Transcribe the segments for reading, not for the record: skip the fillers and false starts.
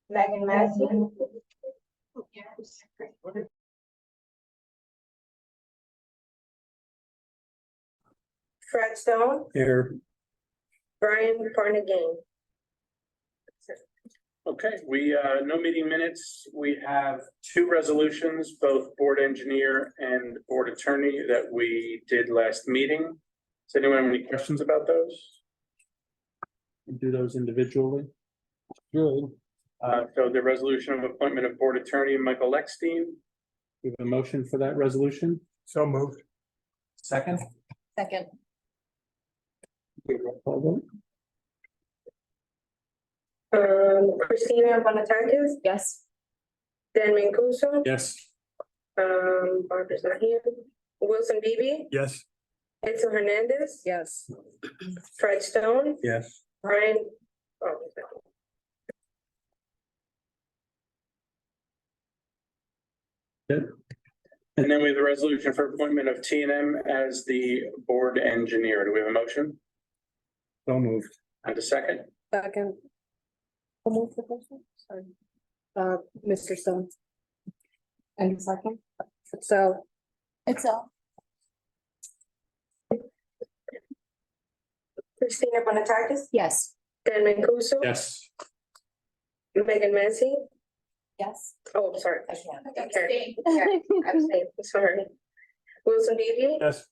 Megan Massey. Fred Stone, Here. Brian Carnegie. Okay, no meeting minutes. We have two resolutions, both board engineer and board attorney that we did last meeting. Does anyone have any questions about those? Do those individually. Good. So the resolution of appointment of board attorney, Michael Eckstein. We have a motion for that resolution. So moved. Second. Second. Roll call vote. Christina Bonatakis, Yes. Dan Mancuso, Yes. Barbara's not here. Wilson Bibi, Yes. Edson Hernandez, Yes. Fred Stone, Yes. Brian. Good. And then we have the resolution for appointment of T and M as the board engineer. Do we have a motion? So moved. And a second? Second. Who moved the person? Sorry. Mr. Stone. And second. So. It's all. Christina Bonatakis, Yes. Dan Mancuso. Yes. Megan Massey. Yes. Oh, I'm sorry. Okay. Abstain, sorry. Wilson Bibi, Yes.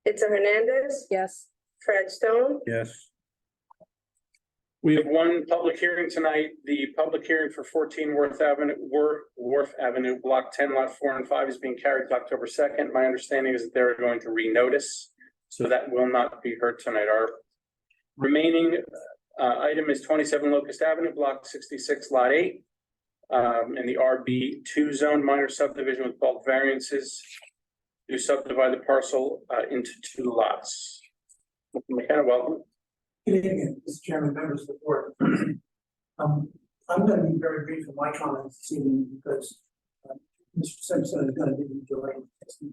Edson Hernandez, Yes. Fred Stone, Yes. We have one public hearing tonight. The public hearing for 14 Wharf Avenue, Block 10, Lot 4 and 5 is being carried to October 2nd. My understanding is that they're going to renotice, so that will not be heard tonight. Our remaining item is 27 Locust Avenue, Block 66, Lot 8. In the RB2 zone, minor subdivision with bulk variances to subdivide the parcel into two lots. Mr. McKenna, welcome. Good evening, Mr. Chairman, members of the board. I'm going to be very brief in my comments this evening because Mr. Simpson is going to be joining us. I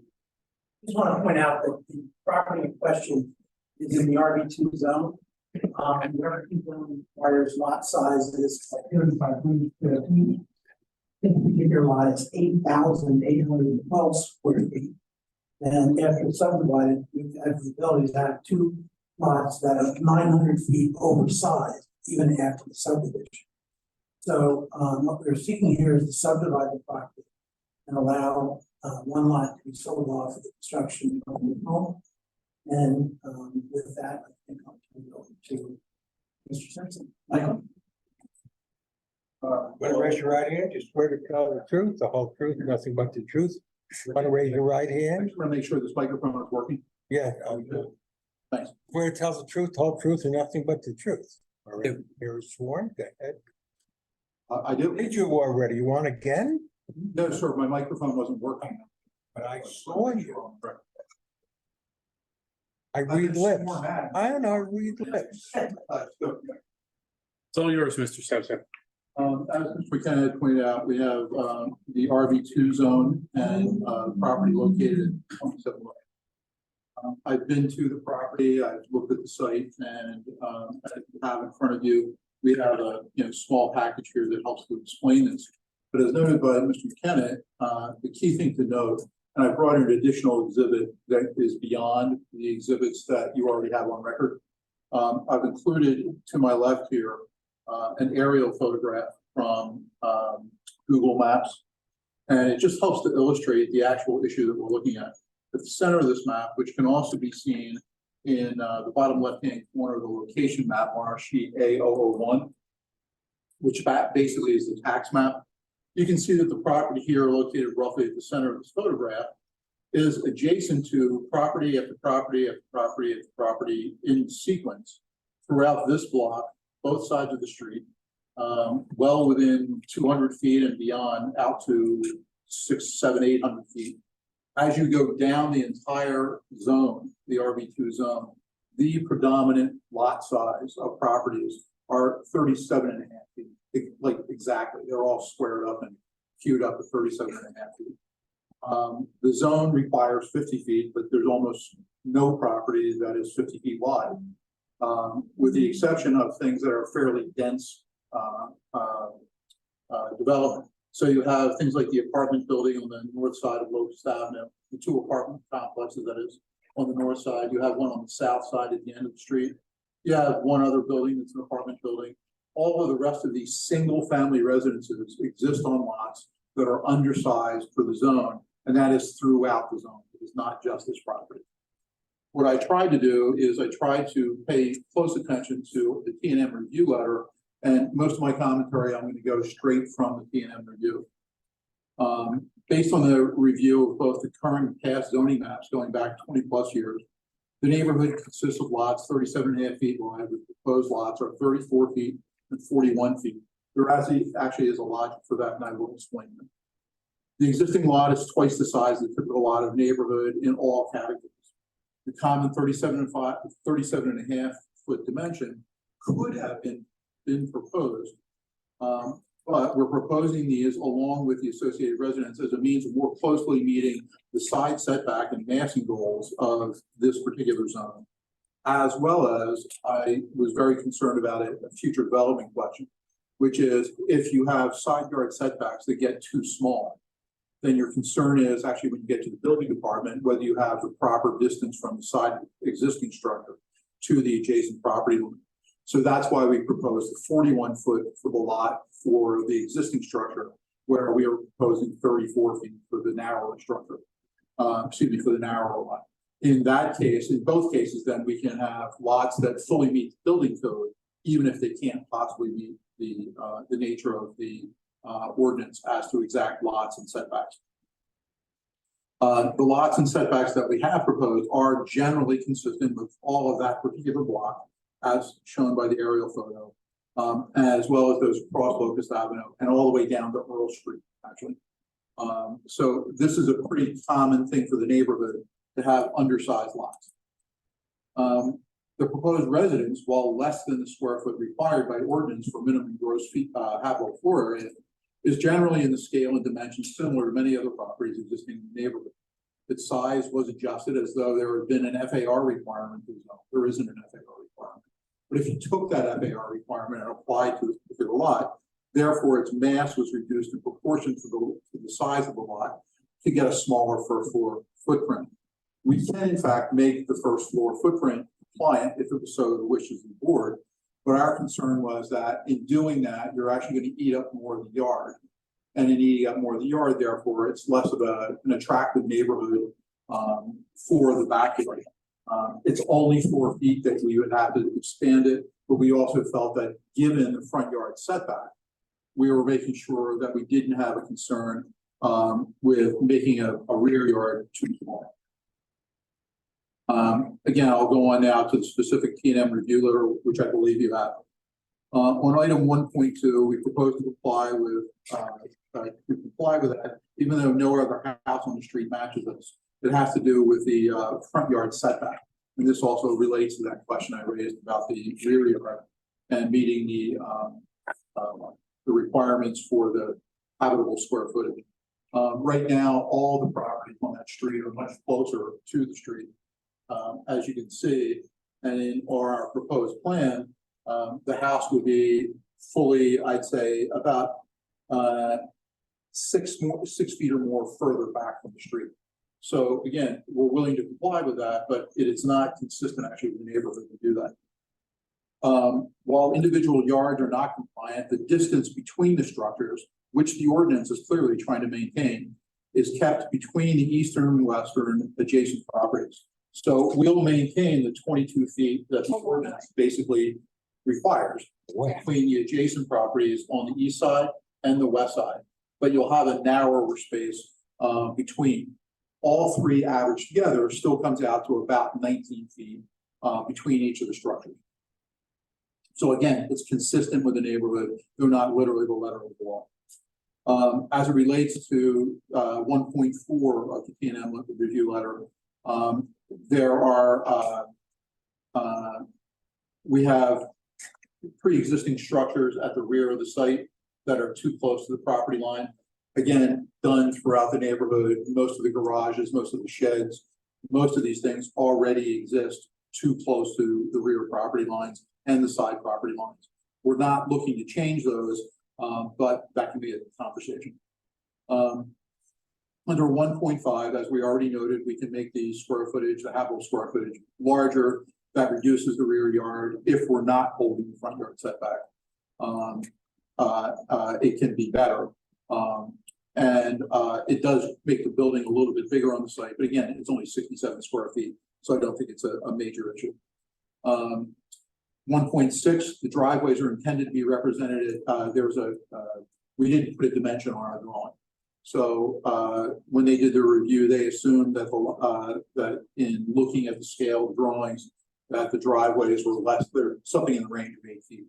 just want to point out that the property in question is in the RB2 zone. The RB2 zone requires lot sizes of 3,500 square feet. This particular lot is 8,812 square feet. And after subdivided, we have the ability to have two lots that are 900 feet oversized, even after the subdivision. So what we're seeking here is to subdivide the property and allow one lot to be sold off for the construction of the home. And with that, I think I'll turn it over to Mr. Simpson. Michael. Want to raise your right hand? Just swear to tell the truth, the whole truth, nothing but the truth. Want to raise your right I hand? just want to make sure this microphone is working. Yeah. Thanks. Swear to tell the truth, the whole truth, and nothing but the truth. All right, you're sworn, go ahead. I do. Did you already? You want again? No, sir, my microphone wasn't working. But I saw you. Right. I I've read been lips. sworn at. I don't know, I read lips. So, It's all yours, Mr. Simpson. as Mr. McKenna had pointed out, we have the RV2 zone and property located at 27 Locust. I've been to the property, I've looked at the site, and as you have in front of you, we have a small package here that helps to explain this. But as noted by Mr. McKenna, the key thing to note, and I brought in an additional exhibit that is beyond the exhibits that you already have on record. I've included to my left here an aerial photograph from Google Maps. And it just helps to illustrate the actual issue that we're looking at. At the center of this map, which can also be seen in the bottom left-hand corner of the location map on our sheet A001, which basically is the tax map. You can see that the property here, located roughly at the center of this photograph, is adjacent to property after property after property after property in sequence throughout this block, both sides of the street, well within 200 feet and beyond, out to 600, 700, 800 feet. As you go down the entire zone, the RB2 zone, the predominant lot size of properties are 37.5 feet, like exactly. They're all squared up and queued up at 37.5 feet. The zone requires 50 feet, but there's almost no property that is 50 feet wide, with the exception of things that are fairly dense development. So you have things like the apartment building on the north side of Locust Avenue, the two apartment complexes that is on the north side. You have one on the south side at the end of the street. You have one other building that's an apartment building. All of the rest of these single-family residences exist on lots that are undersized for the zone, and that is throughout the zone. It is not just this property. What I tried to do is I tried to pay close attention to the T&M review letter, and most of my commentary, I'm going to go straight from the T&M review. Based on the review of both the current and past zoning maps going back 20 plus years, the neighborhood consists of lots 37.5 feet wide. The proposed lots are 34 feet and 41 feet. There actually is a logic for that, and I will explain them. The existing lot is twice the size of the typical lot of neighborhood in all categories. The common 37.5 foot dimension could have been proposed, but we're proposing these along with the associated residence as a means of more closely meeting the side setback and massing goals of this particular zone, as well as I was very concerned about a future development question, which is if you have side yard setbacks that get too small, then your concern is actually when you get to the building department, whether you have the proper distance from the side existing structure to the adjacent property line. So that's why we proposed the 41 foot for the lot for the existing structure, where we are proposing 34 feet for the narrower structure. For the narrower lot. In that case, in both cases, then we can have lots that fully meet the building code, even if they can't possibly meet the nature of the ordinance as to exact lots and setbacks. The lots and setbacks that we have proposed are generally consistent with all of that particular block, as shown by the aerial photo, as well as those across Locust Avenue and all the way down to Earl Street, actually. So this is a pretty common thing for the neighborhood to have undersized lots. The proposed residence, while less than the square foot required by ordinance for minimum gross habitable floor area, is generally in the scale and dimensions similar to many other properties existing in the neighborhood. Its size was adjusted as though there had been an FAR requirement to the zone. There isn't an FAR requirement. But if you took that FAR requirement and applied to this particular lot, therefore its mass was reduced in proportion to the size of the lot to get a smaller first floor footprint. We can in fact make the first floor footprint compliant if it was so the wishes of the board. But our concern was that in doing that, you're actually going to eat up more of the yard. And in eating up more of the yard, therefore, it's less of an attractive neighborhood for the backyard. It's only 4 feet that we would have to expand it, but we also felt that given the front yard setback, we were making sure that we didn't have a concern with making a rear yard too small. Again, I'll go on now to the specific T&M review letter, which I believe you have. On item 1.2, we propose to comply with that, even though no other house on the street matches us. It has to do with the front yard setback. And this also relates to that question I raised about the rear yard and meeting the requirements for the habitable square footage. Right now, all the properties on that street are much closer to the street. As you can see, and in our proposed plan, the house would be fully, I'd say, about 6 feet or more further back from the street. So again, we're willing to comply with that, but it is not consistent actually with the neighborhood to do that. While individual yards are not compliant, the distance between the structures, which the ordinance is clearly trying to maintain, is kept between the eastern and western adjacent properties. So we'll maintain the 22 feet that the ordinance basically requires between the adjacent properties on the east side and the west side, but you'll have a narrower space between. All three averaged together still comes out to about 19 feet between each of the structures. So again, it's consistent with the neighborhood, though not literally the letter of the law. As it relates to 1.4 of the T&M review letter, there are we have pre-existing structures at the rear of the site that are too close to the property line. Again, done throughout the neighborhood. Most of the garages, most of the sheds, most of these things already exist too close to the rear property lines and the side property lines. We're not looking to change those, But that can be a conversation. Under 1.5, as we already noted, we can make the square footage, the habitable square footage larger. That reduces the rear yard if we're not holding the front yard setback. It can be better. It does make the building a little bit bigger on the site, but again, it's only 67 square feet, so I don't think it's a major issue. 1.6, the driveways are intended to be represented. We didn't put a dimension on our drawing. So when they did the review, they assumed that that in looking at the scale drawings, that the driveways were less, they're something in the range of 8 feet.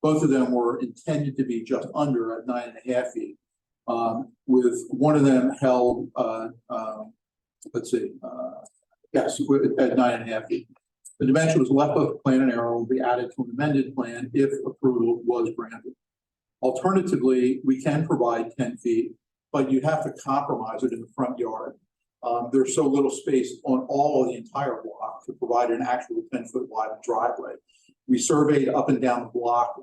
Both of them were intended to be just under at 9.5 feet. With one of them held, let's see, yes, at 9.5 feet. The dimension was left of the plan and arrow will be added to an amended plan if approval was granted. Alternatively, we can provide 10 feet, but you'd have to compromise it in the front yard. There's so little space on all of the entire block to provide an actual 10-foot wide driveway. We surveyed up and down the block,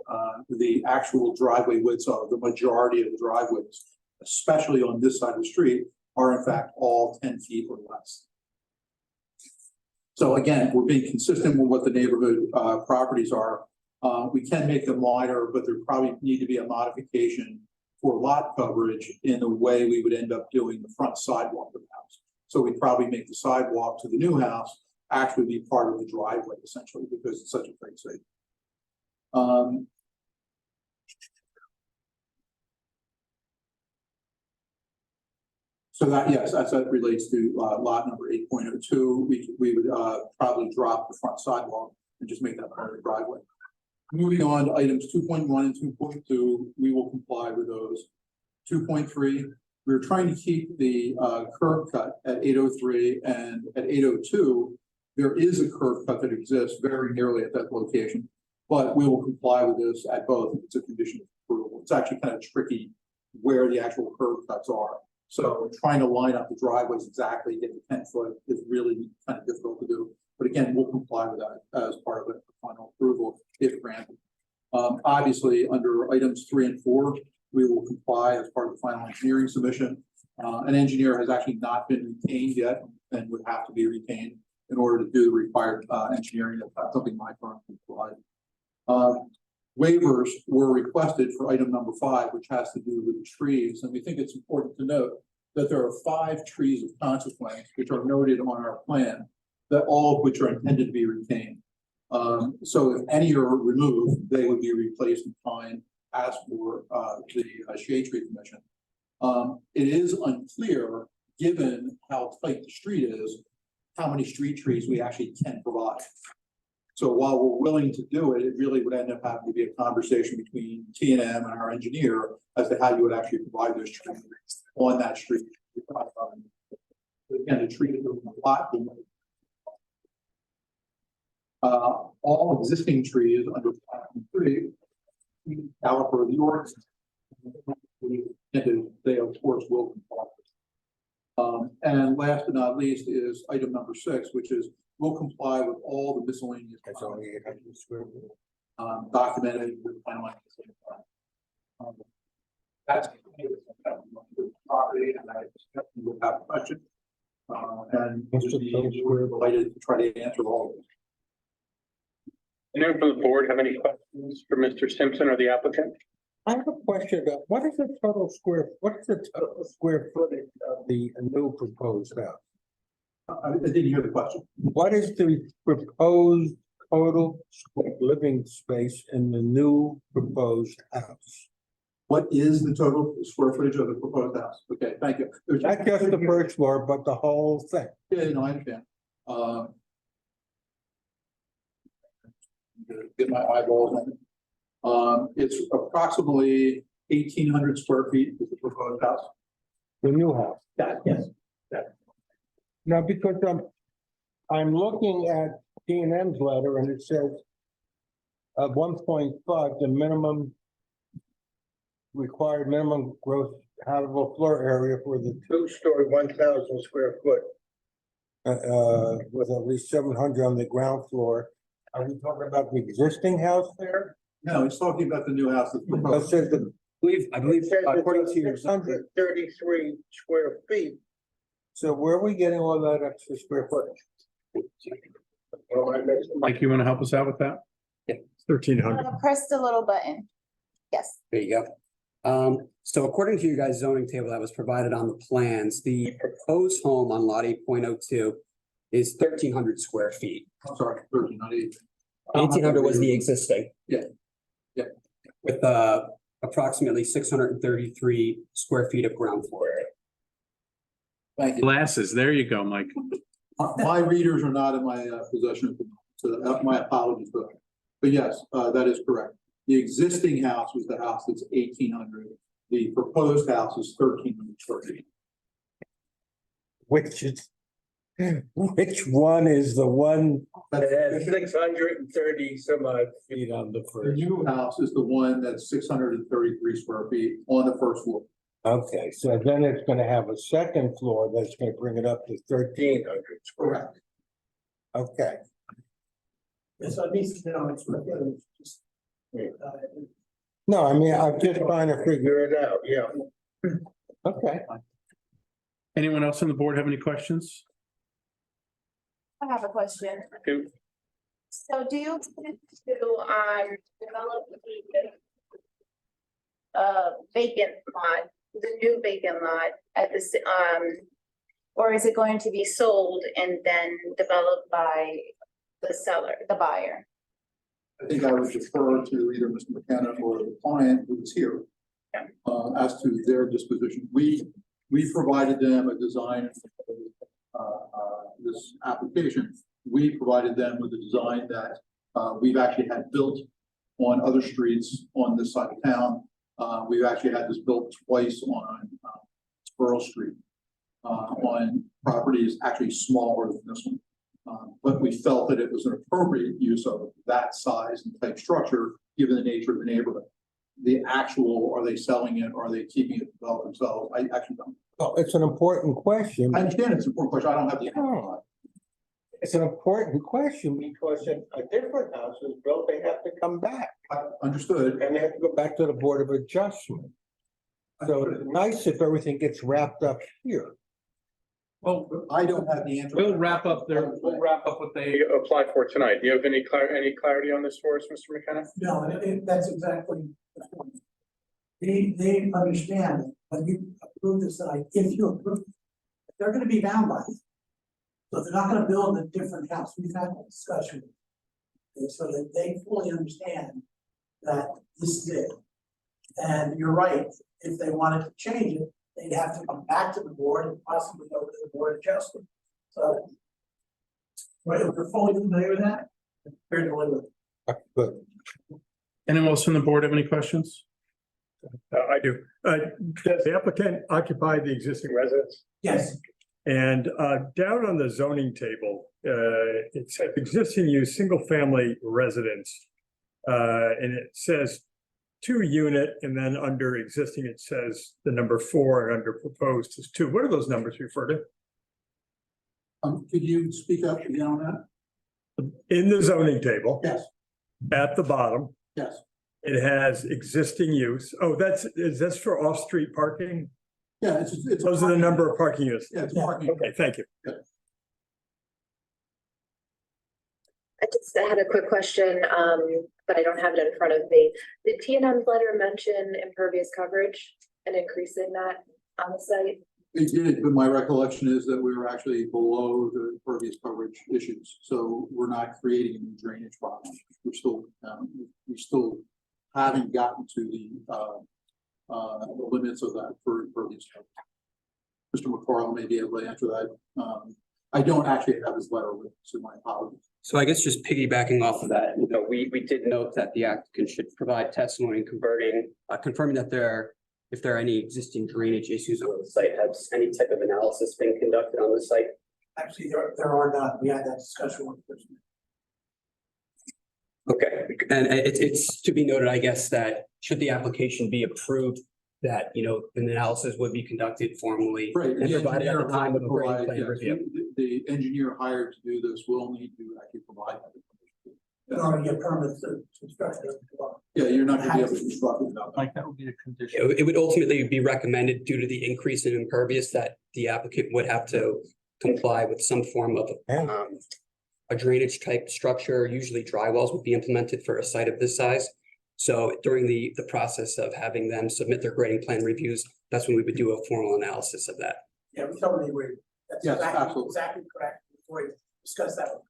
the actual driveway widths of the majority of the driveways, especially on this side of the street, are in fact all 10 feet or less. So again, we're being consistent with what the neighborhood properties are. We can make them wider, but there probably need to be a modification for lot coverage in the way we would end up doing the front sidewalk of the house. So we'd probably make the sidewalk to the new house actually be part of the driveway essentially because it's such a great site. So that, yes, that relates to lot number 8.02. We would probably drop the front sidewalk and just make that part of the driveway. Moving on to items 2.1 and 2.2, we will comply with those. 2.3, we're trying to keep the curb cut at 803 and at 802. There is a curb cut that exists very nearly at that location, but we will comply with this at both. It's a condition of approval. It's actually kind of tricky where the actual curb cuts are. So trying to line up the driveways exactly, get the 10 foot is really kind of difficult to do. But again, we'll comply with that as part of the final approval if granted. Obviously, under items 3 and 4, we will comply as part of the final engineering submission. An engineer has actually not been retained yet and would have to be retained in order to do the required engineering. That's something my firm can provide. Waivers were requested for item number 5, which has to do with the trees. And we think it's important to note that there are 5 trees of consequence, which are noted on our plan, that all of which are intended to be retained. So if any are removed, they would be replaced in kind as for the Shade Tree Commission. It is unclear, given how tight the street is, how many street trees we actually can provide. So while we're willing to do it, it really would end up having to be a conversation between T&M and our engineer as to how you would actually provide those trees on that street. Again, the tree is a lot. All existing trees under 3 caliper of the ordinance. They of course will comply. And last but not least is item number 6, which is will comply with all the miscellaneous documented with final that's property, and I expect you would have a question. And we're delighted to try to answer all of them. Anyone from the board have any questions for Mr. Simpson or the applicant? I have a question about what is the total square footage of the new proposed house? I didn't hear the question. What is the proposed total living space in the new proposed house? What is the total square footage of the proposed house? Okay, thank you. Not just the first floor, but the whole thing. Yeah, no, I understand. Get my eyeballs on it. It's approximately 1,800 square feet is the proposed house. The new house. Yes. Now, because I'm looking at D&M's letter and it says 1.5, the minimum required minimum gross habitable floor area for the 2-story, 1,000 square foot. With at least 700 on the ground floor. Are we talking about the existing house there? No, it's talking about the new house that's It proposed. says the I believe, according to your. 133 square feet. So where are we getting all that extra square footage? Mike, you want to help us out with that? Yeah. 1,300. Press the little button. Yes. There you go. So according to your guys' zoning table that was provided on the plans, the proposed home on lot 8.02 is 1,300 square feet. I'm sorry, 13, not 8. 1,800 was the existing. Yeah. Yeah. With approximately 633 square feet of ground floor area. Thank you. Glasses, there you go, Mike. My readers are not in my possession at the moment, so my apologies for that. But yes, that is correct. The existing house was the house that's 1,800. The proposed house is 1,300 square feet. Which one is the one That's- that has 630 some odd feet on the The first? new house is the one that's 633 square feet on the first floor. Okay, so then it's gonna have a second floor that's gonna bring it up to 1,300 square. Correct. Okay, Yes, I need to know, it's just. no, I mean, I'm just trying to figure it out, yeah. Okay. Anyone else on the board have any questions? I have a question. Okay. So do you plan to develop vacant lot, the new vacant lot at this or is it going to be sold and then developed by the seller, the buyer? I think I would defer to either Mr. McKenna or the client who is here. As to their disposition. We provided them a design, this application. We provided them with a design that, we've actually had built on other streets on this side of town. We've actually had this built twice on, Squirrel Street. On properties actually smaller than this one. But we felt that it was an appropriate use of that size and type structure, given the nature of the neighborhood. The actual, are they selling it, are they keeping it developed themselves? I actually don't. Well, it's an important question. I understand it's an important question, I don't have the. No. It's an important question because if a different house is built, they have to come back Understood. and they have to go back to the Board of Adjustment. So it's nice if everything gets wrapped up here. Well, I don't have the answer. we'll wrap up what They they, apply for tonight. Do you have any clarity on this for us, Mr. McKenna? No, that's exactly the point. They understand that when you approve this site, if you approve, they're gonna be bound by it. So they're not gonna build a different house. We've had a discussion. And so that they fully understand that this is it. And you're right, if they wanted to change it, they'd have to come back to the board and possibly go to the board adjustment. So. Right, we're fully familiar with that. Very deliberate. Good. anyone else on the board have any questions? I do. Does the applicant occupy the existing residence? Yes, And down on the zoning table, it says existing use, single family residence. And it says 2-unit, and then under existing, it says the number 4, and under proposed is 2. What do those numbers refer to? Could you speak up again on that? In the zoning table, Yes, at the bottom, yes. it has existing use. Oh, is this for off-street parking? Yeah, it's. Those are the number of parking units. Yeah, it's parking. Okay, thank you. I just had a quick question, but I don't have it in front of me. Did T&M's letter mention impervious coverage and increasing that on the site? It did, but my recollection is that we were actually below the impervious coverage issues, so we're not creating a new drainage problem. We're still, we still haven't gotten to the limits of that for impervious coverage. Mr. McFarland may be able to answer that. I don't actually have his letter with, so my apologies. So I guess just piggybacking off of that, we did note that the applicant should provide testimony confirming that if there are any existing drainage issues on the site, has any type of analysis been conducted on the site? actually, there are none. We had that discussion with the person. Okay, and it's to be noted, I guess, that should the application be approved, that, an analysis would be conducted formally. Right. And the provided at the engineer time of the provided- grading plan yes, review. The engineer hired to do this will need to actually provide that information in order to get permits to construct it. Yeah, you're not gonna be able to construct it without that. Like, that would be a condition. It would ultimately be recommended due to the increase in impervious that the applicant would have to comply with some form of a drainage type structure. Usually dry wells would be implemented for a site of this size. So during the process of having them submit their grading plan reviews, that's when we would do a formal analysis of that. Yeah, we totally agree. That's Yes, absolutely. exactly correct. We discussed that.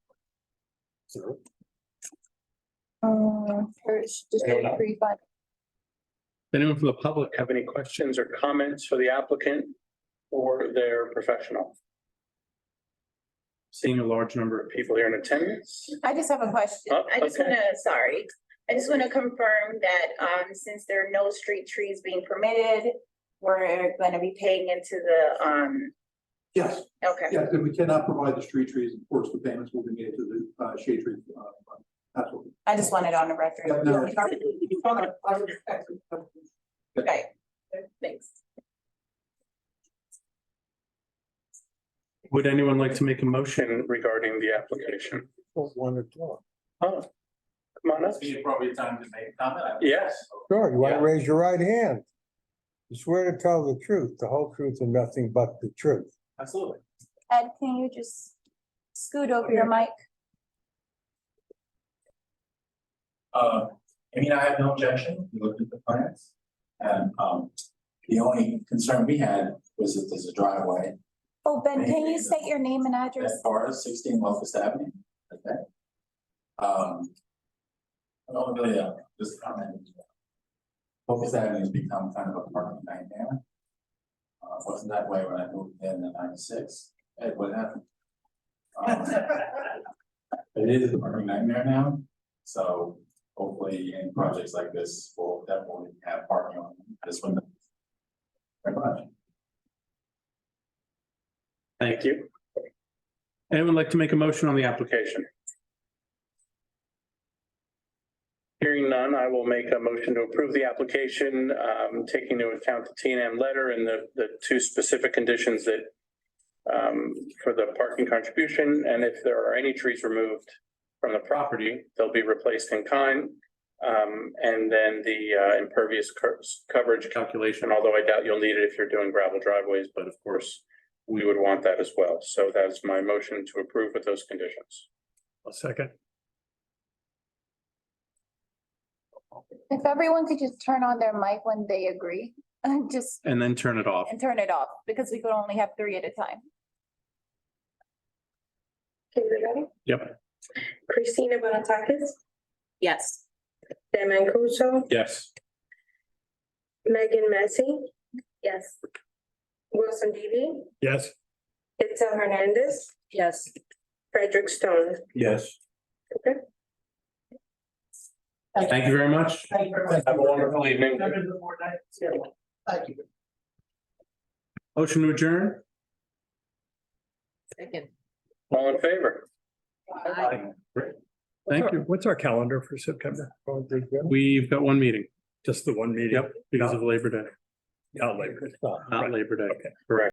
Anyone from the public have Have any questions or comments for the applicant or their professional? Seeing a large number of people here in attendance. I just have a question. Oh, I just okay. I just wanna confirm that, since there are no street trees being permitted, we're gonna be paying into the, Yes, okay. yes, if we cannot provide the street trees, of course, the payments will be made to the shade tree. Absolutely. I just want it on the record. Yeah, no. Okay, thanks. Would anyone like to make a motion regarding the application? Don't want to talk. Oh, come on up. The appropriate time to make a comment. Yes. Sure, you want Yeah. to raise your right hand? You swear to tell the truth, the whole truth and nothing but the truth. Absolutely. Ed, can you just scoot over your mic? I mean, I have no objection. We looked at the plans. And, the only concern we had was that there's a driveway Oh, Ben, can you state your name and address? as far as 16 Locust Avenue. Okay. I don't really, just comment. Locust Avenue has become kind of a parking nightmare. It wasn't that way when I moved in '96. Ed, what happened? It is a parking nightmare now, so hopefully in projects like this, we'll definitely have parking on this window. Very much. Thank you. Anyone like to make a motion on the application? Hearing none, I will make a motion to approve the application, taking into account the T&M letter and the two specific conditions that for the parking contribution, and if there are any trees removed from the property, they'll be replaced in kind. And then the impervious coverage calculation, although I doubt you'll need it if you're doing gravel driveways, but of course, we would want that as well. So that's my motion to approve with those conditions. A second. If everyone could just turn on their mic when they agree, just, and then turn it off. and turn it off, because we could only have 3 at a time. Okay, we ready? Yep. Christina Bonatakis, Yes. Dan Mancuso, Yes. Megan Massey, Yes. Wilson Bibi, Yes. Itzel Hernandez, Yes. Frederick Stone. Yes. Okay. Thank you very much. Thank you very much. Have a wonderful evening. Members of the board, thank you. Motion to adjourn? Second. All in favor? Thank you. What's our calendar for September? We've got one meeting. Just the one meeting? Yep, because of Labor Day, Not later. not Labor Day. Okay. Correct.